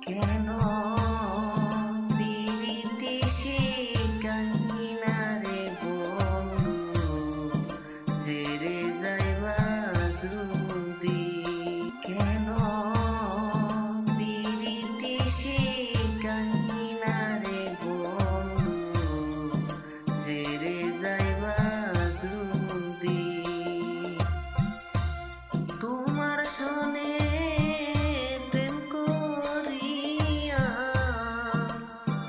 কেন পিরিতি শিখাইলি না রে বন্ধু, ছেড়ে যাইবা যদি। কেন পিরিতি শিখাইলি না রে বন্ধু, ছেড়ে যাইবা যদি। তোমার সনে প্রেম করিয়া,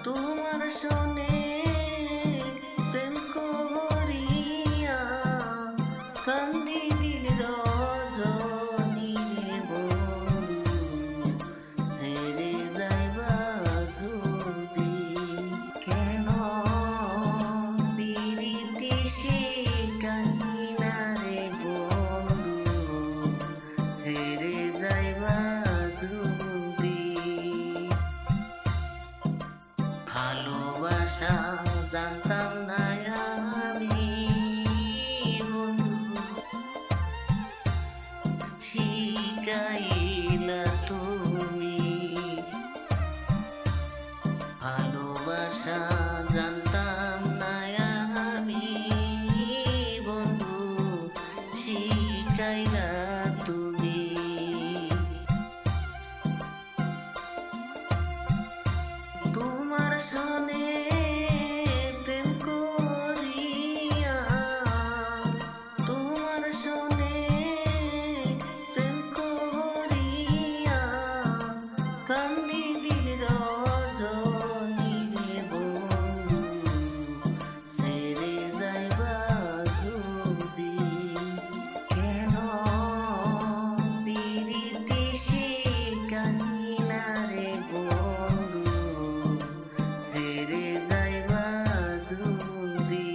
তোমার সনে প্রেম করিয়া কান্দি দিল রজনী রে বন্ধু, ছেড়ে যাইবা যদি। কেন পিরিতি শিখাইলি না রে বন্ধু, ছেড়ে যাইবা যদি। ভালোবাসা জানতাম না আমি বন্ধু, শিখাইলা তুমি। ভালোবাসা জানতাম না আমি বন্ধু, শিখাইলা তুমি। তোমার সনে প্রেম করিয়া, তোমার সনে প্রেম করিয়া কান্দি দিল রজনী রে বন্ধু, ছেড়ে যাইবা যদি। কেন পিরিতি শিখাইলি না রে বন্ধু, ছেড়ে যাইবা যদি।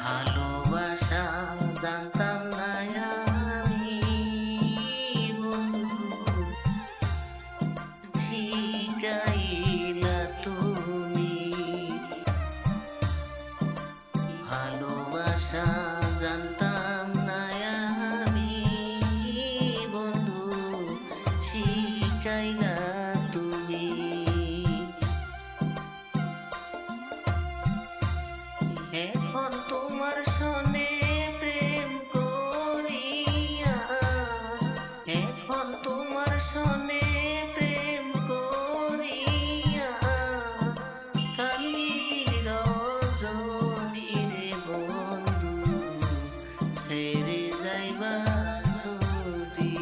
ভালোবাসা জানতাম না আমি বন্ধু, শিখাইলা তুমি। ভালোবাসা জানতাম না আমি বন্ধু, শিখাইলা তুমি। এখন তোমার সনে প্রেম করিয়া, এখন তোমার সনে প্রেম করিয়া কালি রজনী রে বন্ধু, ছেড়ে যাইবা যদি।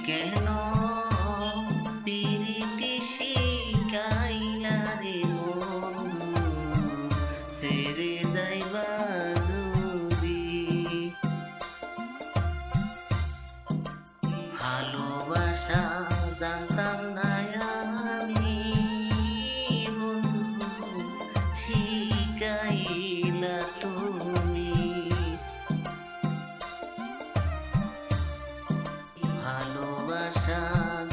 কেন পিরিতি শিখাইলা রে বন্ধু, ছেড়ে যাইবা যদি। ভালোবাসা জানতাম না আমি বন্ধু, শিখাইলা তুমি। ভালোবাসা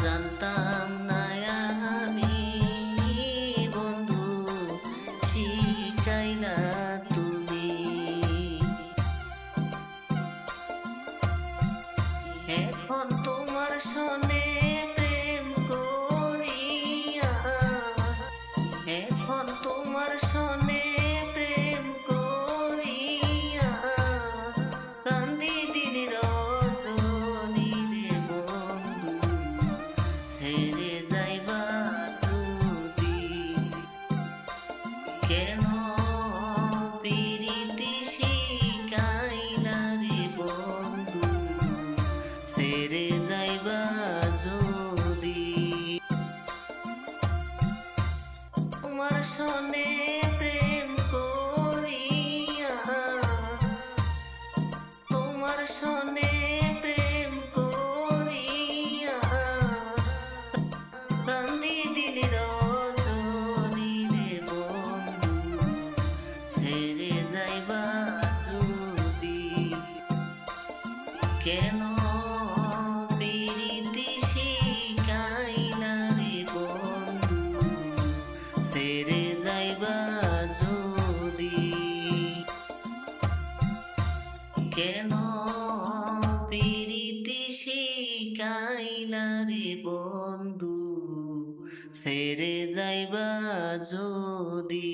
জানতাম না আমি বন্ধু, শিখাইলা তুমি। এখন তোমার সনে প্রেম করিয়া, এখন তোমার সনে প্রেম করিয়া কান্দি দিল রজনী রে বন্ধু, ছেড়ে যাইবা যদি। কেন পিরিতি শিখাইলা রে বন্ধু, ছেড়ে যাইবা যদি। তোমার সনে প্রেম করিয়া, তোমার সনে প্রেম করিয়া কান্দি দিল রজনী রে বন্ধু, ছেড়ে যাইবা যদি। কেন পিরিতি শিখাইলা রে বন্ধু, ছেড়ে যাইবা যদি। কেন পিরিতি শিখাইলা কাইলা রে বন্ধু ছেড়ে যাইবা যদি